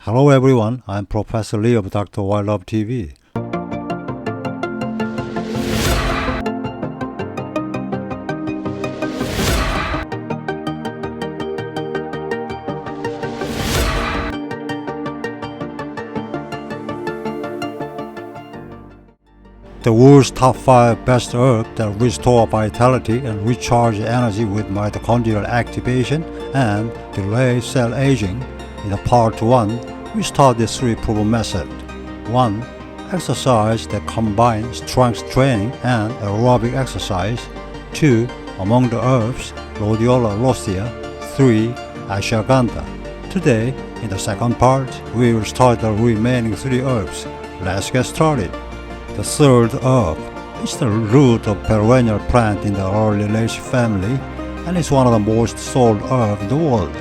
Hello everyone, I'm Professor Lee of Dr. Wildlove TV. The world's top 5 best herbs that restore vitality and recharge energy with mitochondrial activation and delay cell aging. In Part 1, we start this 3 proven method. 1. Exercise that combines strength training and aerobic exercise. 2. Among the herbs, Rhodiola rosea. 3. Ashwagandha. Today, in the second part, we will start the remaining 3 herbs. Let's get started. The third herb is the root of perennial plant in the Oriental family and is one of the most sought herbs in the world.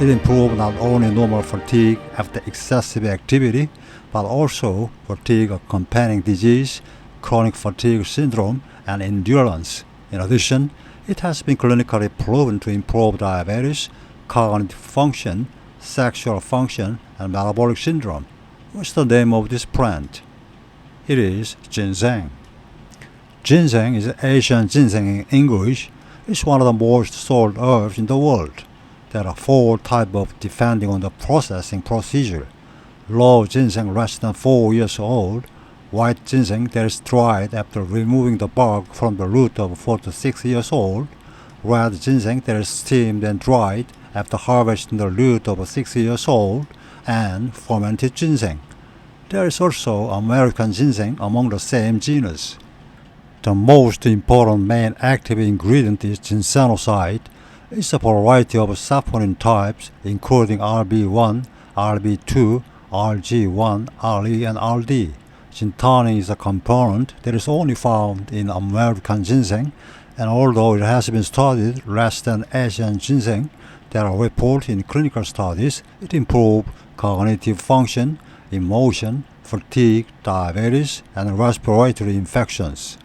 It improves not only normal fatigue after excessive activity, but also fatigue accompanying disease, chronic fatigue syndrome, and endurance. In addition, it has been clinically proven to improve diabetes, cognitive function, sexual function, and metabolic syndrome. What's the name of this plant? It is ginseng. Ginseng is Asian ginseng in English. It's one of the most sought herbs in the world. There are 4 types depending on the processing procedure. Raw ginseng less than 4 years old, white ginseng that is dried after removing the bark from the root of 4 to 6 years old, red ginseng that is steamed and dried after harvesting the root of 6 years old, and fermented ginseng. There is also American ginseng among the same genus. The most important main active ingredient is ginsenoside. It's a variety of saponin types including RB1, RB2, RG1, RE, and RD. Gintannin is a component that is only found in American ginseng, and although it has been studied less than Asian ginseng, there are reports in clinical studies it improves cognitive function, emotion, fatigue, diabetes, and respiratory infections.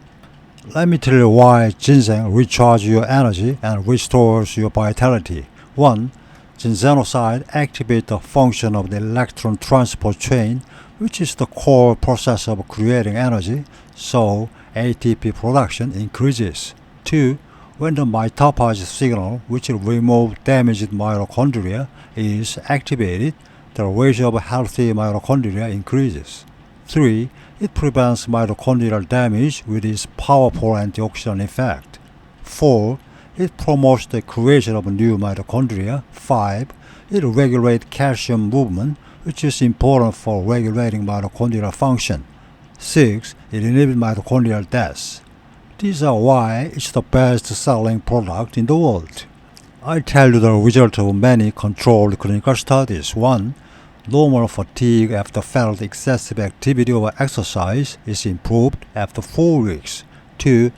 Let me tell you why ginseng recharges your energy and restores your vitality. 1. Ginsenoside activates the function of the electron transport chain, which is the core process of creating energy, so ATP production increases. 2. When the mitophagy signal, which will remove damaged mitochondria, is activated, the ratio of healthy mitochondria increases. 3. It prevents mitochondrial damage with its powerful antioxidant effect. 4. It promotes the creation of new mitochondria. 5. It regulates calcium movement, which is important for regulating mitochondrial function. 6. It inhibits mitochondrial death. These are why it's the best-selling product in the world. I tell you the result of many controlled clinical studies. 1. Normal fatigue after felt excessive activity or exercise is improved after 4 weeks. 2.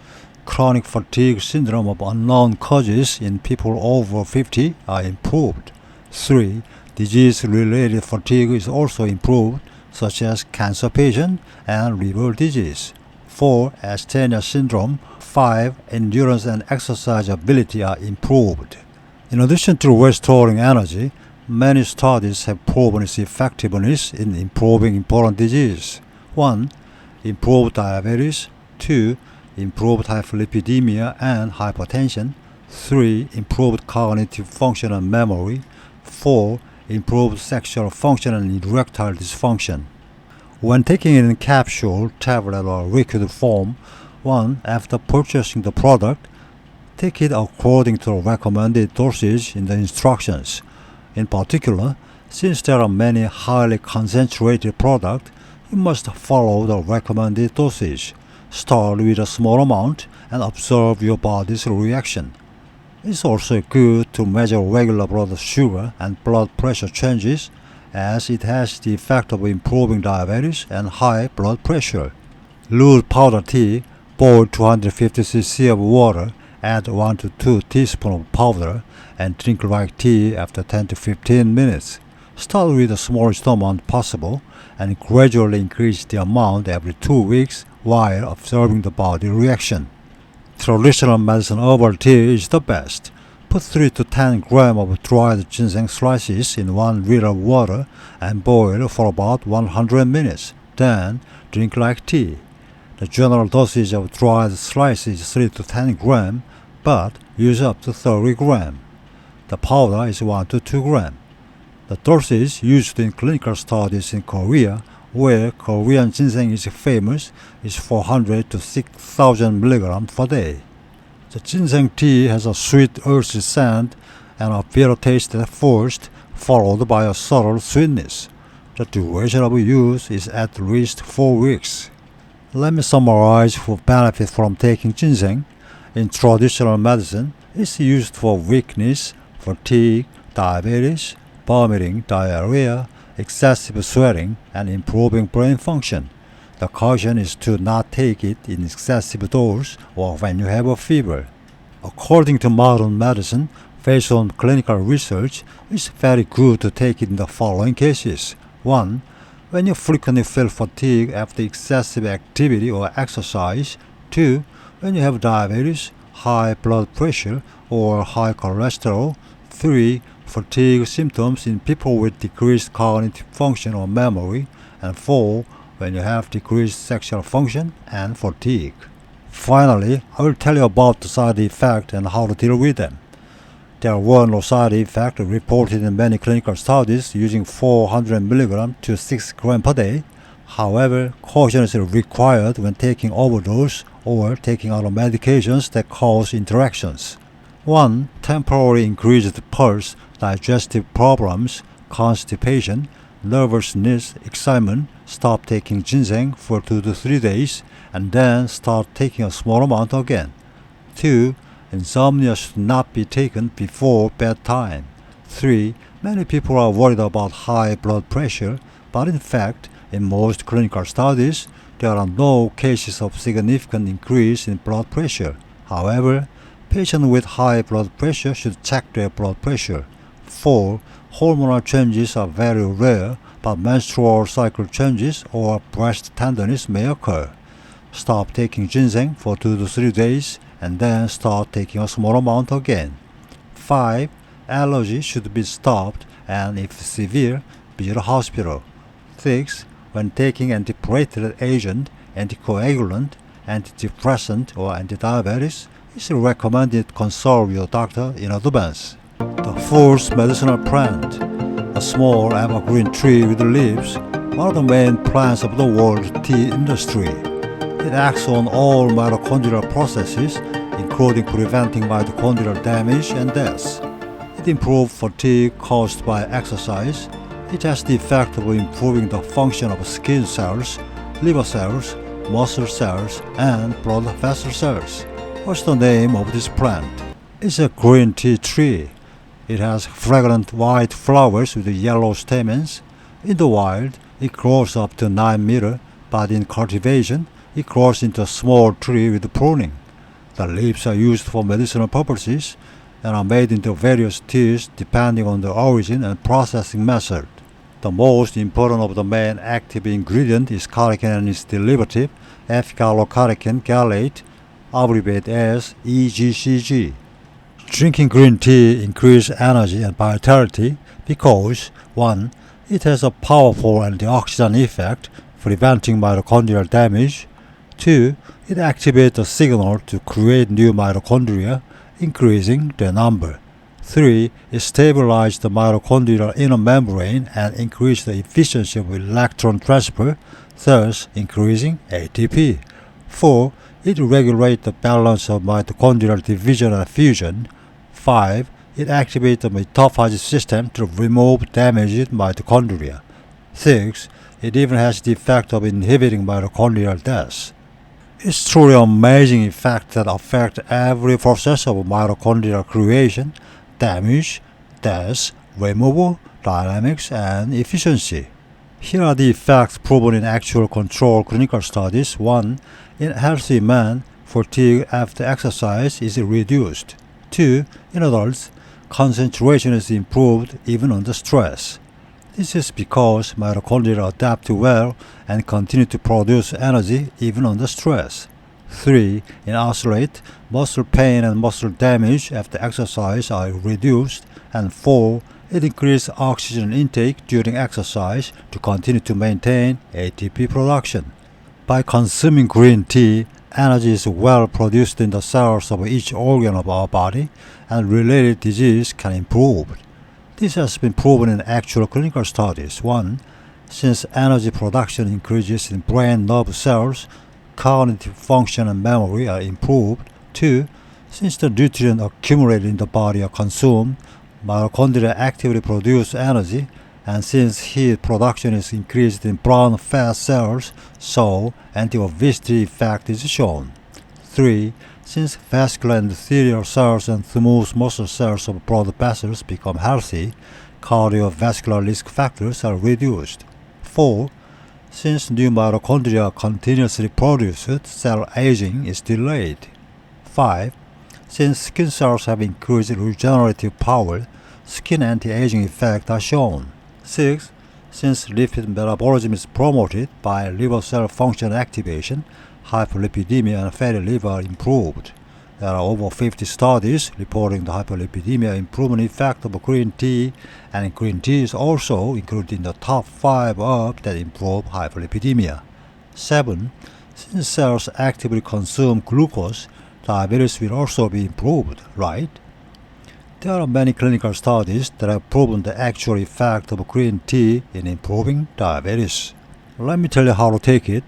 Chronic fatigue syndrome of unknown causes in people over 50 are improved. 3. Disease-related fatigue is also improved, such as cancer patient and liver disease. 4. Asthenia syndrome. 5. Endurance and exercise ability are improved. In addition to restoring energy, many studies have proven its effectiveness in improving important diseases. 1. Improved diabetes. 2. Improved hyperlipidemia and hypertension. 3. Improved cognitive function and memory. 4. Improved sexual function and erectile dysfunction. When taking it in capsule, tablet, or liquid form, 1. After purchasing the product, take it according to the recommended dosage in the instructions. In particular, since there are many highly concentrated products, you must follow the recommended dosage. Start with a small amount and observe your body's reaction. It's also good to measure regular blood sugar and blood pressure changes, as it has the effect of improving diabetes and high blood pressure. Loose powder tea. Boil 250 cc of water, add 1 to 2 teaspoons of powder, and drink like tea after 10 to 15 minutes. Start with the smallest amount possible and gradually increase the amount every 2 weeks while observing the body reaction. Traditional medicine herbal tea is the best. Put 3 to 10 grams of dried ginseng slices in 1 liter of water and boil for about 100 minutes. Then drink like tea. The general dosage of dried slices is 3 to 10 grams, but use up to 30 grams. The powder is 1 to 2 grams. The dosage used in clinical studies in Korea, where Korean ginseng is famous, is 400 to 6,000 milligrams per day. The ginseng tea has a sweet earthy scent and a bitter taste at first, followed by a subtle sweetness. The duration of use is at least 4 weeks. Let me summarize who benefit from taking ginseng. In traditional medicine, it's used for weakness, fatigue, diabetes, vomiting, diarrhea, excessive sweating, and improving brain function. The caution is to not take it in excessive dose or when you have a fever. According to modern medicine, based on clinical research, it's very good to take it in the following cases. 1. When you frequently feel fatigue after excessive activity or exercise. 2. When you have diabetes, high blood pressure, or high cholesterol. 3. Fatigue symptoms in people with decreased cognitive function or memory. And 4. When you have decreased sexual function and fatigue. Finally, I will tell you about the side effects and how to deal with them. There were no side effects reported in many clinical studies using 400 mg to 6 grams per day. However, caution is required when taking overdose or taking other medications that cause interactions. 1. Temporary increased pulse, digestive problems, constipation, nervousness, excitement. Stop taking ginseng for 2 to 3 days and then start taking a small amount again. 2. Insomnia should not be taken before bedtime. 3. Many people are worried about high blood pressure, but in fact, in most clinical studies, there are no cases of significant increase in blood pressure. However, patients with high blood pressure should check their blood pressure. 4. Hormonal changes are very rare, but menstrual cycle changes or breast tenderness may occur. Stop taking ginseng for 2 to 3 days and then start taking a small amount again. 5. Allergy should be stopped and if severe, visit a hospital. 6. When taking antiplatelet agent, anticoagulant, antidepressant or antidiabetes, it's recommended to consult your doctor in advance. The fourth medicinal plant, a small evergreen tree with leaves, one of the main plants of the world tea industry. It acts on all mitochondrial processes, including preventing mitochondrial damage and death. It improves fatigue caused by exercise. It has the effect of improving the function of skin cells, liver cells, muscle cells, and blood vessel cells. What's the name of this plant? It's a green tea tree. It has fragrant white flowers with yellow stamens. In the wild, it grows up to 9 meters, but in cultivation, it grows into a small tree with pruning. The leaves are used for medicinal purposes and are made into various teas depending on the origin and processing method. The most important of the main active ingredient is catechin and its derivative, F-gallocatechin gallate, abbreviated as EGCG. Drinking green tea increases energy and vitality because 1. It has a powerful antioxidant effect, preventing mitochondrial damage. 2. It activates the signal to create new mitochondria, increasing their number. 3. It stabilizes the mitochondrial inner membrane and increases the efficiency of electron transfer, thus increasing ATP. 4. It regulates the balance of mitochondrial division and fusion. 5. It activates the mitophagy system to remove damaged mitochondria. 6. It even has the effect of inhibiting mitochondrial death. It's truly an amazing effect that affects every process of mitochondrial creation, damage, death, removal, dynamics, and efficiency. Here are the effects proven in actual controlled clinical studies. 1. In healthy men, fatigue after exercise is reduced. 2. In adults, concentration is improved even under stress. This is because mitochondria adapt well and continue to produce energy even under stress. 3. In athlete, muscle pain and muscle damage after exercise are reduced. And 4. It increases oxygen intake during exercise to continue to maintain ATP production. By consuming green tea, energy is well produced in the cells of each organ of our body, and related disease can improve. This has been proven in actual clinical studies. 1. Since energy production increases in brain nerve cells, cognitive function and memory are improved. 2. Since the nutrients accumulated in the body are consumed, mitochondria actively produce energy, and since heat production is increased in brown fat cells, so anti-obesity effect is shown. 3. Since vascular endothelial cells and smooth muscle cells of blood vessels become healthy, cardiovascular risk factors are reduced. 4. Since new mitochondria are continuously produced, cell aging is delayed. 5. Since skin cells have increased regenerative power, skin anti-aging effects are shown. 6. Since lipid metabolism is promoted by liver cell function activation, hyperlipidemia and fatty liver are improved. There are over 50 studies reporting the hyperlipidemia improvement effect of green tea, and green tea is also included in the top 5 herbs that improve hyperlipidemia. 7. Since cells actively consume glucose, diabetes will also be improved, right? There are many clinical studies that have proven the actual effect of green tea in improving diabetes. Let me tell you how to take it.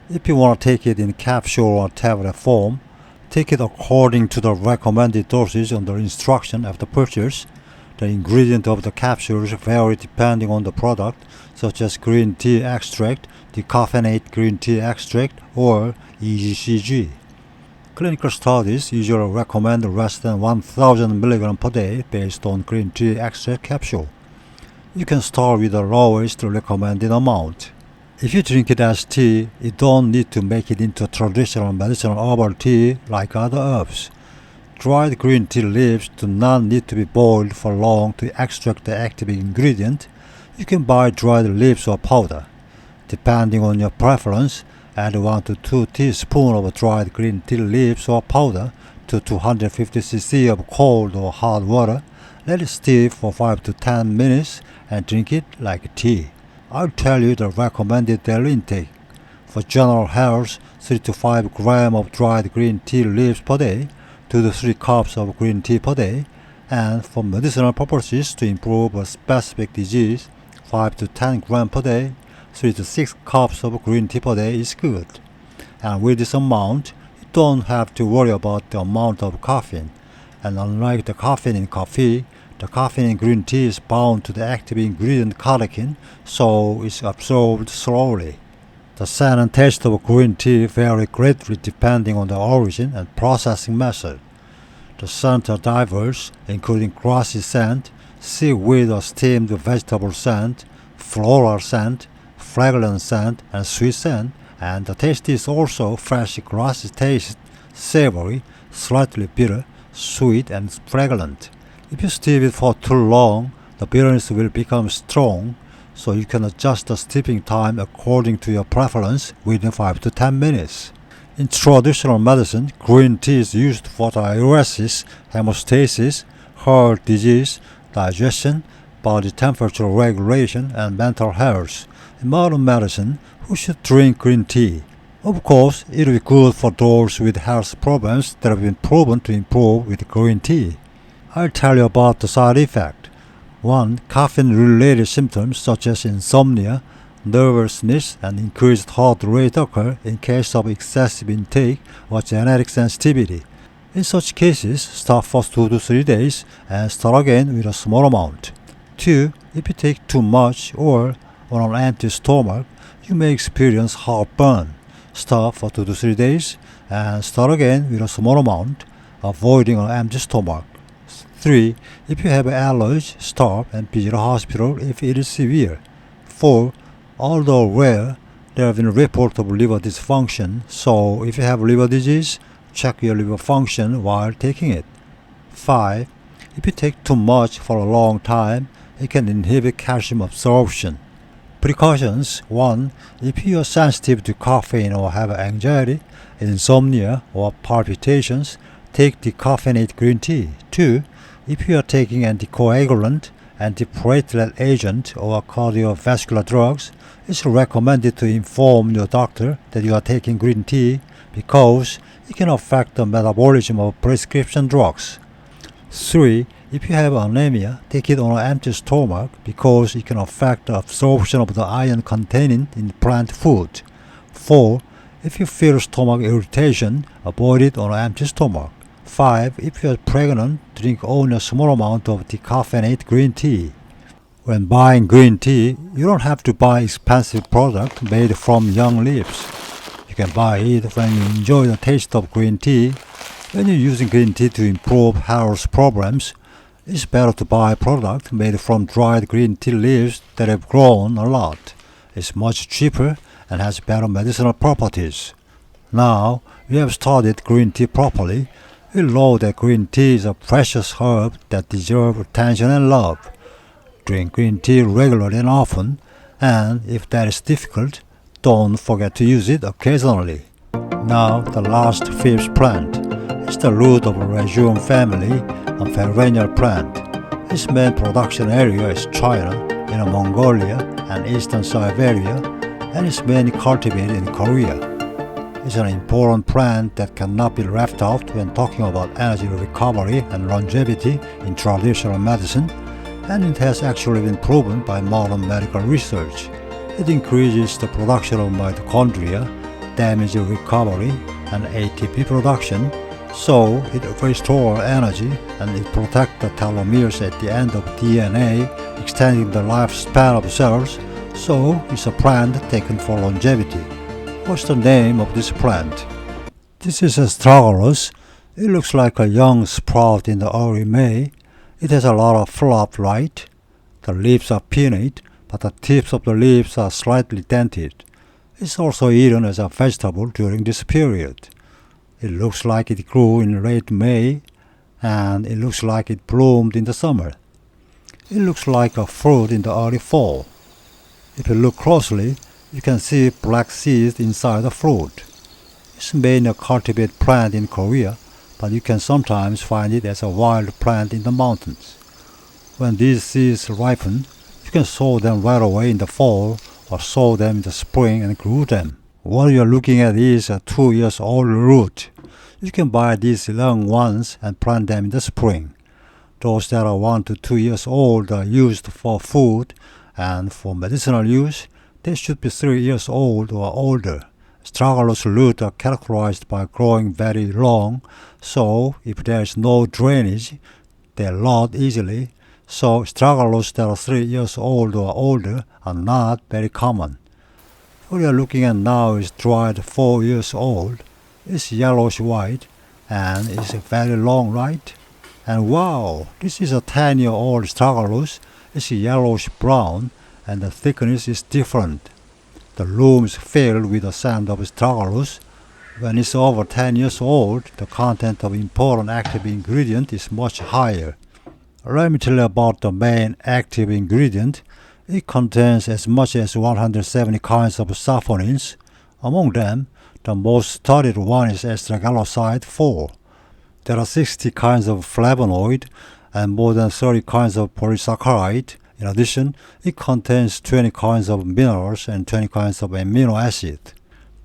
If you want to take it in capsule or tablet form, take it according to the recommended dosage under instruction after purchase. The ingredients of the capsules vary depending on the product, such as green tea extract, decaffeinated green tea extract, or EGCG. Clinical studies usually recommend less than 1000 mg per day based on green tea extract capsule. You can start with the lowest recommended amount. If you drink it as tea, you don't need to make it into a traditional medicinal herbal tea like other herbs. Dried green tea leaves do not need to be boiled for long to extract the active ingredient. You can buy dried leaves or powder. Depending on your preference, add 1 to 2 teaspoons of dried green tea leaves or powder to 250 cc of cold or hot water. Let it steep for 5 to 10 minutes and drink it like tea. I'll tell you the recommended daily intake. For general health, 3 to 5 grams of dried green tea leaves per day, 2 to 3 cups of green tea per day, and for medicinal purposes to improve a specific disease, 5 to 10 grams per day, 3 to 6 cups of green tea per day is good. And with this amount, you don't have to worry about the amount of caffeine. And unlike the caffeine in coffee, the caffeine in green tea is bound to the active ingredient catechin, so it's absorbed slowly. The scent and taste of green tea vary greatly depending on the origin and processing method. The scents are diverse, including grassy scent, seaweed or steamed vegetable scent, floral scent, fragrant scent, and sweet scent, and the taste is also fresh grassy taste, savory, slightly bitter, sweet, and fragrant. If you steep it for too long, the bitterness will become strong, so you can adjust the steeping time according to your preference within 5 to 10 minutes. In traditional medicine, green tea is used for diuresis, hemostasis, heart disease, digestion, body temperature regulation, and mental health. In modern medicine, who should drink green tea? Of course, it will be good for those with health problems that have been proven to improve with green tea. I'll tell you about the side effect. 1. Caffeine-related symptoms such as insomnia, nervousness, and increased heart rate occur in case of excessive intake or genetic sensitivity. In such cases, stop for 2 to 3 days and start again with a small amount. 2. If you take too much or on an empty stomach, you may experience heartburn. Stop for 2 to 3 days and start again with a small amount, avoiding an empty stomach. 3. If you have an allergy, stop and visit a hospital if it is severe. 4. Although rare, there have been reports of liver dysfunction, so if you have liver disease, check your liver function while taking it. 5. If you take too much for a long time, it can inhibit calcium absorption. Precautions. 1. If you are sensitive to caffeine or have anxiety, insomnia, or palpitations, take decaffeinated green tea. 2. If you are taking anticoagulant, antiplatelet agent, or cardiovascular drugs, it's recommended to inform your doctor that you are taking green tea because it can affect the metabolism of prescription drugs. 3. If you have anemia, take it on an empty stomach because it can affect the absorption of the iron contained in plant food. 4. If you feel stomach irritation, avoid it on an empty stomach. 5. If you are pregnant, drink only a small amount of decaffeinated green tea. When buying green tea, you don't have to buy expensive product made from young leaves. You can buy it when you enjoy the taste of green tea. When you're using green tea to improve health problems, it's better to buy a product made from dried green tea leaves that have grown a lot. It's much cheaper and has better medicinal properties. Now, we have studied green tea properly. We know that green tea is a precious herb that deserves attention and love. Drink green tea regularly and often, and if that is difficult, don't forget to use it occasionally. Now, the last fifth plant is the root of a rhegium family, a perennial plant. Its main production area is China, Inner Mongolia, and Eastern Siberia, and is mainly cultivated in Korea. It's an important plant that cannot be left out when talking about energy recovery and longevity in traditional medicine, and it has actually been proven by modern medical research. It increases the production of mitochondria, damage recovery, and ATP production, so it restores energy and it protects the telomeres at the end of DNA, extending the lifespan of cells, so it's a plant taken for longevity. What's the name of this plant? This is astragalus. It looks like a young sprout in the early May. It has a lot of fluff light. The leaves are pinnate, but the tips of the leaves are slightly dented. It's also eaten as a vegetable during this period. It looks like it grew in late May, and it looks like it bloomed in the summer. It looks like a fruit in the early fall. If you look closely, you can see black seeds inside the fruit. It's mainly a cultivated plant in Korea, but you can sometimes find it as a wild plant in the mountains. When these seeds ripen, you can sow them right away in the fall or sow them in the spring and grow them. What you are looking at is a 2-year-old root. You can buy these young ones and plant them in the spring. Those that are 1 to 2 years old are used for food, and for medicinal use, they should be 3 years old or older. Astragalus roots are characterized by growing very long, so if there is no drainage, they rot easily. So astragalus that are 3 years old or older are not very common. What we are looking at now is dried 4 years old. It's yellowish-white and it's very long, right? And wow, this is a 10-year-old astragalus. It's yellowish-brown and the thickness is different. The loom is filled with the sand of astragalus. When it's over 10 years old, the content of important active ingredient is much higher. Let me tell you about the main active ingredient. It contains as much as 170 kinds of saponins. Among them, the most studied one is astragaloside 4. There are 60 kinds of flavonoid and more than 30 kinds of polysaccharide. In addition, it contains 20 kinds of minerals and 20 kinds of amino acids.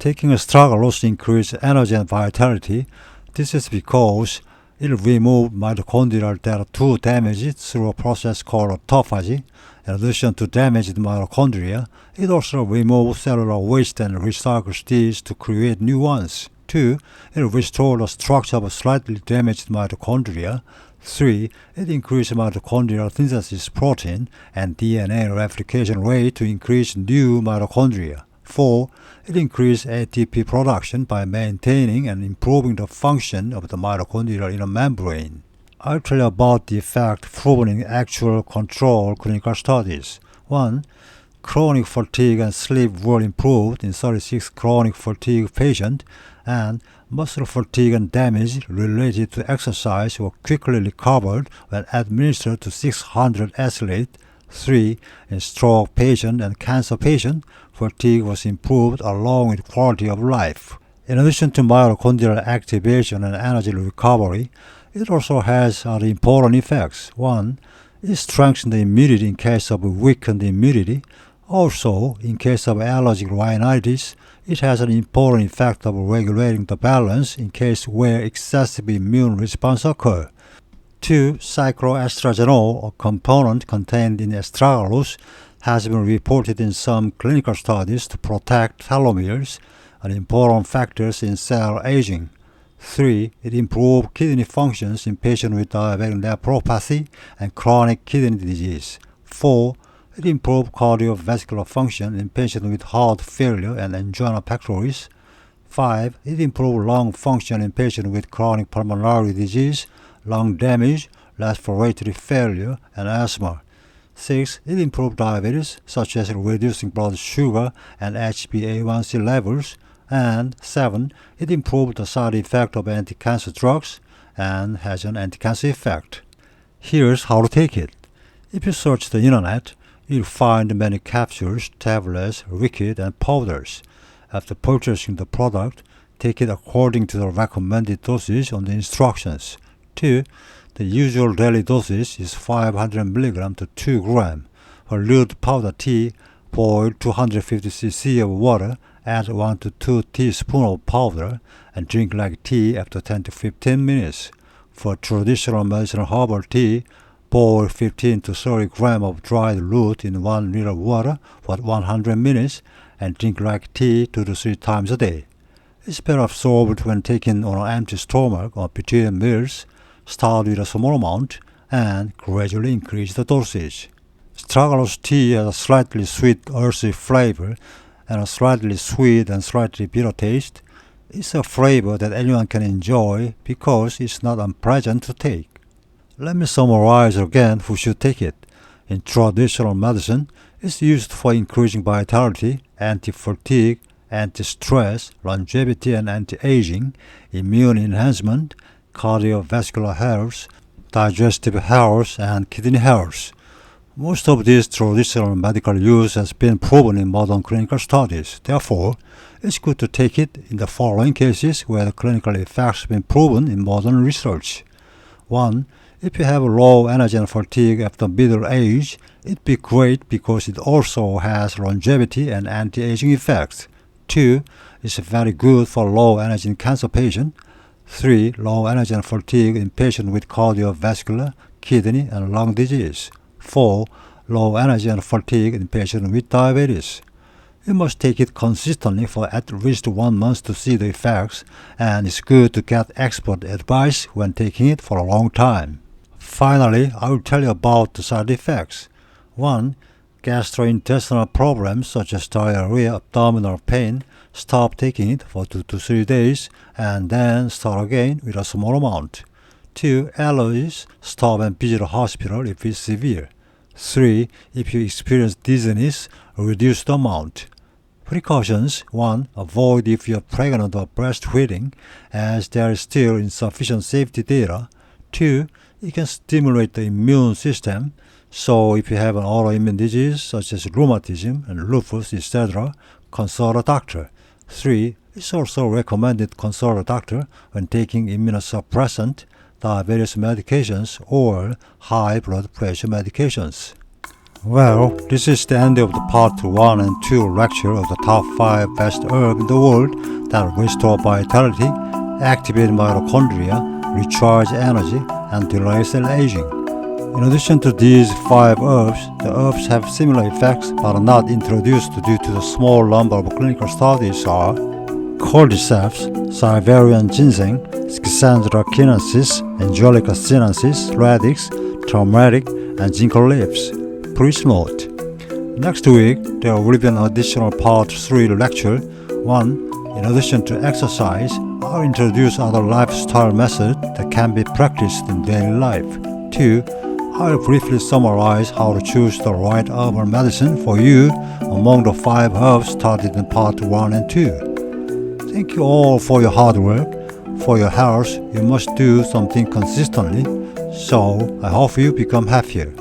Taking astragalus increases energy and vitality. This is because it removes mitochondria that are too damaged through a process called autophagy. In addition to damaged mitochondria, it also removes cellular waste and recycles these to create new ones. 2. It restores the structure of slightly damaged mitochondria. 3. It increases mitochondrial synthesis protein and DNA replication rate to increase new mitochondria. 4. It increases ATP production by maintaining and improving the function of the mitochondrial inner membrane. I'll tell you about the effect proven in actual control clinical studies. 1. Chronic fatigue and sleep were improved in 36 chronic fatigue patients, and muscle fatigue and damage related to exercise were quickly recovered when administered to 600 athletes 3. In stroke patient and cancer patient, fatigue was improved along with quality of life. In addition to mitochondrial activation and energy recovery, it also has other important effects. 1. It strengthens the immunity in case of weakened immunity. Also, in case of allergic rhinitis, it has an important effect of regulating the balance in case where excessive immune response occur. 2. Cycloestragenol, a component contained in astragalus, has been reported in some clinical studies to protect telomeres, an important factor in cell aging. 3. It improves kidney functions in patients with diabetic nephropathy and chronic kidney disease. 4. It improves cardiovascular function in patients with heart failure and angina pectoris. 5. It improves lung function in patients with chronic pulmonary disease, lung damage, respiratory failure, and asthma. 6. It improves diabetes, such as reducing blood sugar and HbA1c levels. And 7. It improves the side effect of anti-cancer drugs and has an anti-cancer effect. Here's how to take it. If you search the internet, you'll find many capsules, tablets, liquid, and powders. After purchasing the product, take it according to the recommended dosage on the instructions. 2. The usual daily dosage is 500 mg to 2 g. For dilute powder tea, boil 250 cc of water, add 1 to 2 teaspoons of powder, and drink like tea after 10 to 15 minutes. For traditional medicinal herbal tea, boil 15 to 30 grams of dried root in 1 liter of water for 100 minutes, and drink like tea 2 to 3 times a day. It's better absorbed when taken on an empty stomach or between meals. Start with a small amount and gradually increase the dosage. Astragalus tea has a slightly sweet, earthy flavor and a slightly sweet and slightly bitter taste. It's a flavor that anyone can enjoy because it's not unpleasant to take. Let me summarize again who should take it. In traditional medicine, it's used for increasing vitality, anti-fatigue, anti-stress, longevity and anti-aging, immune enhancement, cardiovascular health, digestive health, and kidney health. Most of this traditional medical use has been proven in modern clinical studies. Therefore, it's good to take it in the following cases where the clinical effects have been proven in modern research. 1. If you have low energy and fatigue after middle age, it'd be great because it also has longevity and anti-aging effects. 2. It's very good for low energy in cancer patients. 3. Low energy and fatigue in patients with cardiovascular, kidney, and lung disease. 4. Low energy and fatigue in patients with diabetes. You must take it consistently for at least 1 month to see the effects, and it's good to get expert advice when taking it for a long time. Finally, I will tell you about the side effects. 1. Gastrointestinal problems such as diarrhea, abdominal pain. Stop taking it for 2 to 3 days and then start again with a small amount. 2. Allergies. Stop and visit a hospital if it's severe. 3. If you experience dizziness, reduce the amount. Precautions. 1. Avoid if you are pregnant or breastfeeding, as there is still insufficient safety data. 2. It can stimulate the immune system, so if you have an autoimmune disease such as rheumatism and lupus, etc., consult a doctor. 3. It's also recommended to consult a doctor when taking immunosuppressant, diabetes medications, or high blood pressure medications. Well, this is the end of the part 1 and 2 lecture of the top 5 best herbs in the world that restore vitality, activate mitochondria, recharge energy, and delay cell aging. In addition to these 5 herbs, the herbs have similar effects but are not introduced due to the small number of clinical studies are cordyceps, Siberian ginseng, Schisandra chinensis, Angelica sinensis, radix, turmeric, and ginkgo leaves. Please note. Next week, there will be an additional part 3 lecture. 1. In addition to exercise, I'll introduce other lifestyle methods that can be practiced in daily life. 2. I'll briefly summarize how to choose the right herbal medicine for you among the 5 herbs studied in part 1 and 2. Thank you all for your hard work. For your health, you must do something consistently, so I hope you become happier.